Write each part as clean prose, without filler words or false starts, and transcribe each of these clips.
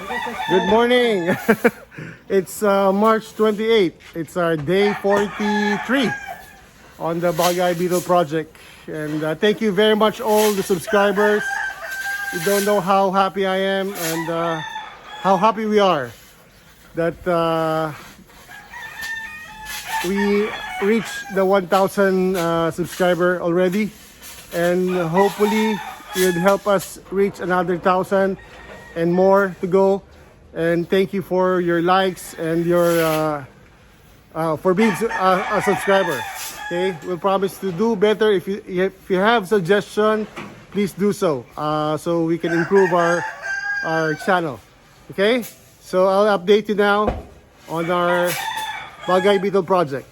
Good morning. It's March 28th. It's our day 43 on the Bugeye Beetle project. And thank you very much all the subscribers. You don't know how happy I am and how happy we are that we reached the 1,000 subscriber already. And hopefully you'd help us reach another 1,000 and more to go. And thank you for your likes and your for being a subscriber. Okay, we'll promise to do better. If you have suggestion, please do so, so we can improve our channel. Okay, so I'll update you now on our Bugeye Beetle project.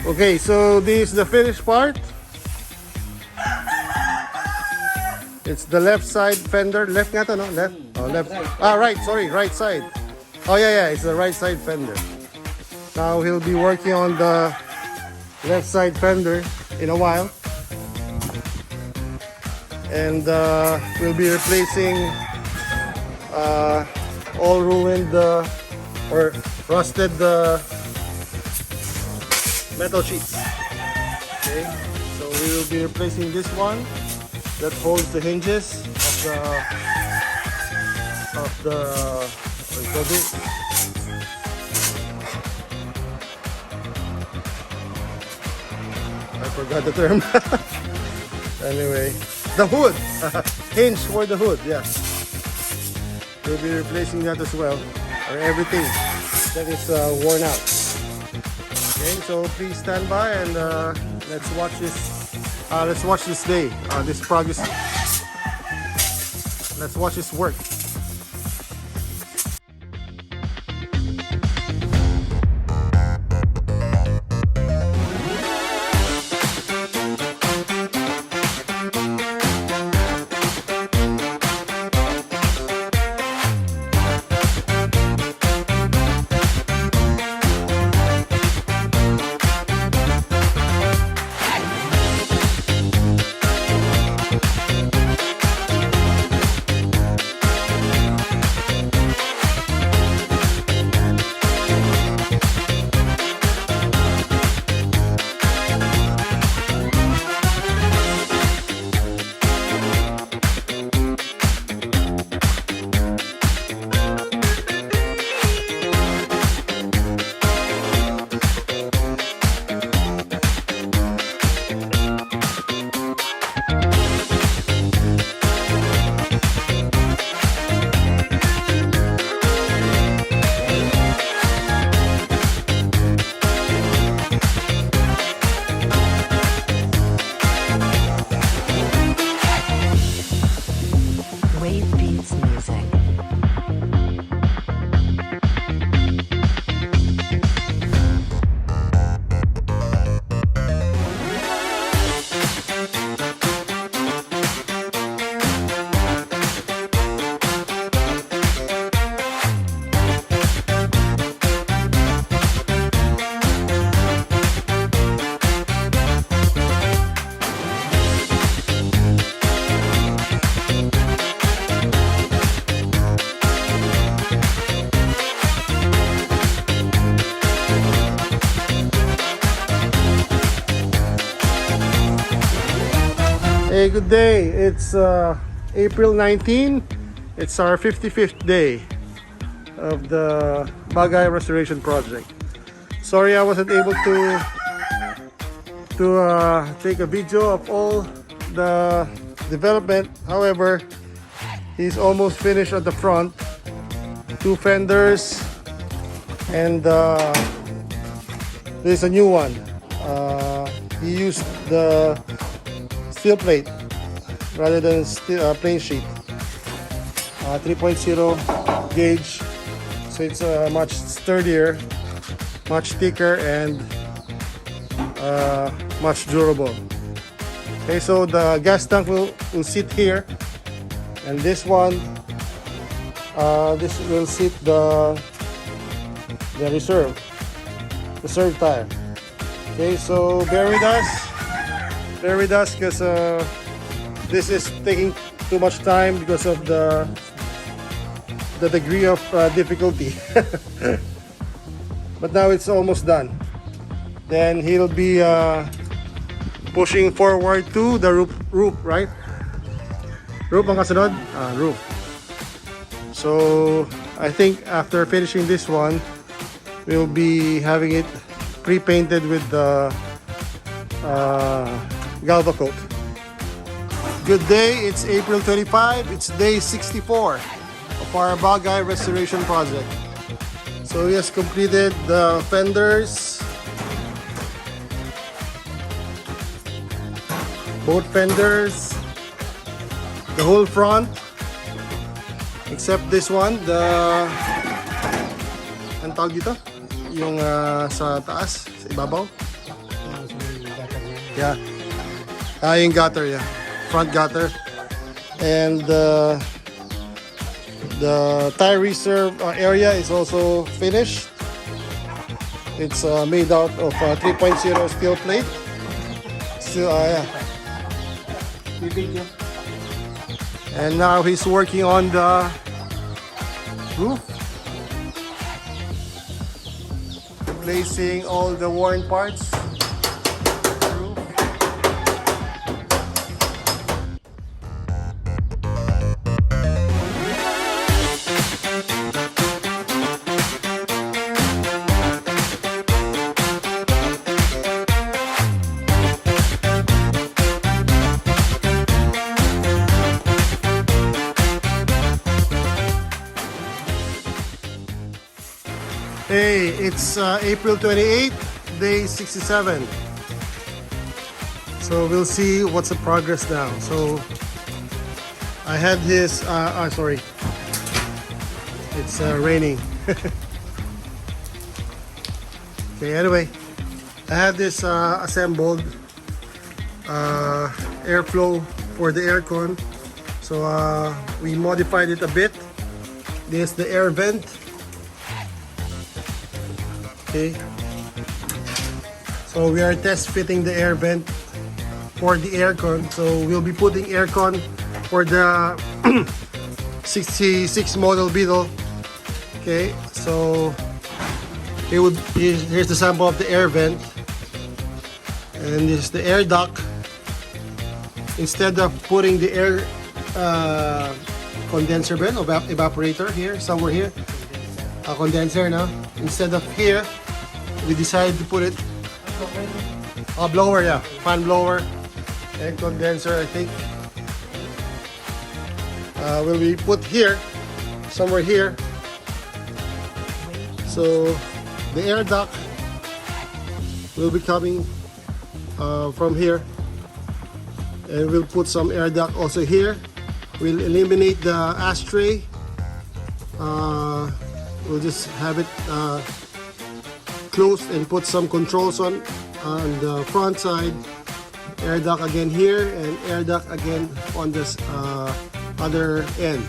Okay, so this is the finished part. It's the left side fender. Left nga to, no? Left? Oh, left. Ah, right. Sorry, right side. Oh, yeah. It's the right side fender. Now he'll be working on the left side fender in a while. And we'll be replacing all ruined or rusted metal sheets. Okay, so we will be replacing this one that holds the hinges of the what do you call this? I forgot the term. Anyway, the hood. Hinge for the hood. Yeah, we'll be replacing that as well, or everything that is worn out. Okay, so please stand by and let's watch this. Let's watch this day, this progress. Let's watch this work. Hey, good day. It's April 19. It's our 55th day of the Bugeye restoration project. Sorry I wasn't able to take a video of all the development. However, he's almost finished at the front. 2 fenders and there's a new one. He used the steel plate rather than plain sheet. 3.0 gauge, so it's much sturdier, much thicker, and much durable. Okay, so the gas tank will sit here, and this one, this will sit the reserve tire. Okay, so bear with us because this is taking too much time because of the the degree of difficulty. But now it's almost done. Then he'll be pushing forward to the roof, right? Roof ang kasunod? Roof. So I think after finishing this one, we'll be having it pre-painted with the Galva coat. Good day, it's April 25, it's day 64 of our Bugeye restoration project. So he has completed the fenders, both fenders, the whole front, except this one, the ang tawag dito? Yung sa taas, sa ibabaw. Yeah. Yung gutter, yeah. Front gutter. And the tire reserve area is also finished. It's made out of 3.0 steel plate. Still, yeah. And now he's working on the roof, replacing all the worn parts. Hey, it's April 28th, day 67. So we'll see what's the progress now. So I had this, sorry, it's raining. Okay, anyway, I had this assembled airflow for the aircon. So we modified it a bit. This is the air vent. Okay. So we are test fitting the air vent for the aircon. So we'll be putting aircon for the 66 model Beetle. Okay, so here's the sample of the air vent, and this is the air duct. Instead of putting the air condenser vent or evaporator here, somewhere here, a condenser now. Instead of here, we decided to put it a blower, yeah, fan blower and condenser. I think will be put here, somewhere here. So the air duct will be coming from here, and we'll put some air duct also here. We'll eliminate the ashtray. We'll just have it closed and put some controls on the front side. Air duct again here, and air duct again on this other end.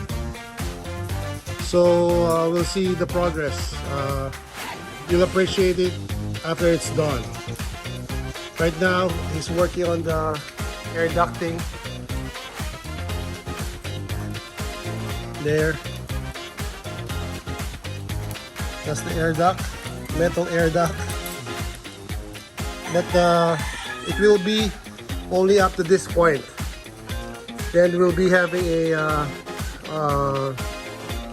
So we'll see the progress. You'll appreciate it after it's done. Right now he's working on the air ducting there. That's the air duct, metal air duct. But it will be only up to this point. Then we'll be having a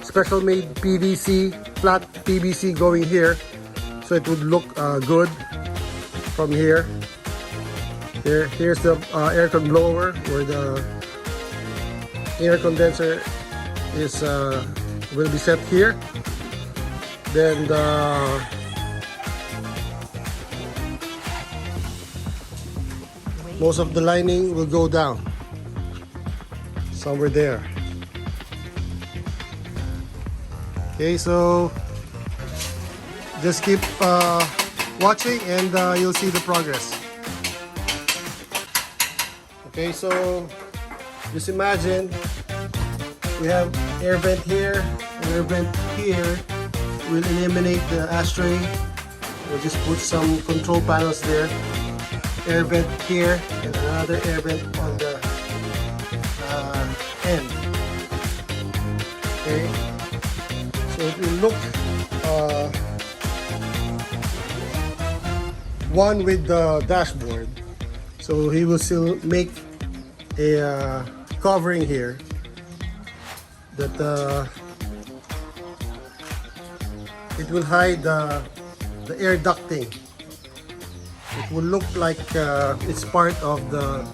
special made PVC, flat PVC going here, so it would look good from here. Here's the aircon blower where the air condenser is will be set here. Then most of the lining will go down somewhere there. Okay, so just keep watching and you'll see the progress. Okay, so just imagine we have air vent here, air vent here. We'll eliminate the ashtray. We'll just put some control panels there. Air vent here and another air vent on the end. Okay. look one with the dashboard. So he will still make a covering here that it will hide the air ducting. It will look like it's part of the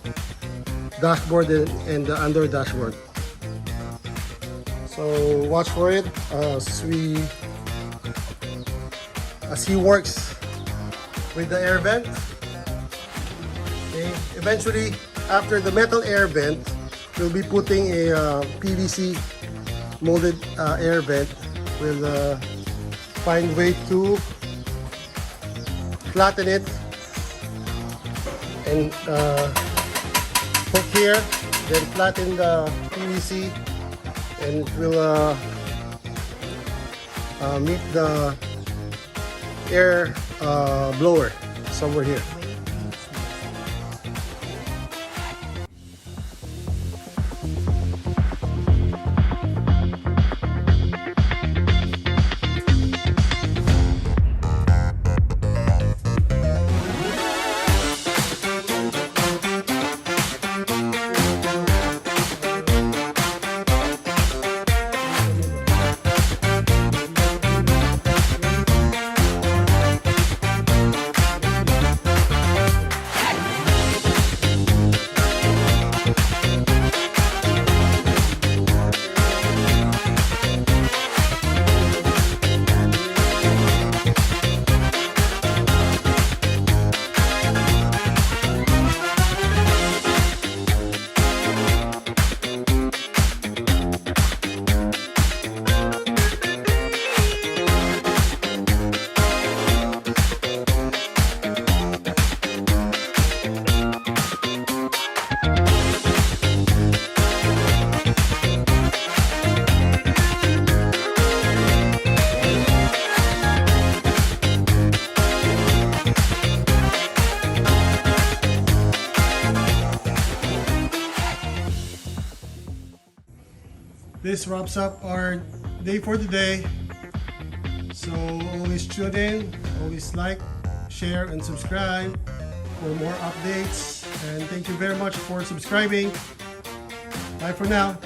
dashboard and the under dashboard. So watch for it as he works with the air vent. Okay. Eventually, after the metal air vent, we'll be putting a PVC molded air vent. We'll find way to flatten it and hook here, then flatten the PVC, and it will meet the air blower somewhere here. This wraps up our day for today. So always tune in, always like, share, and subscribe for more updates. And thank you very much for subscribing. Bye for now.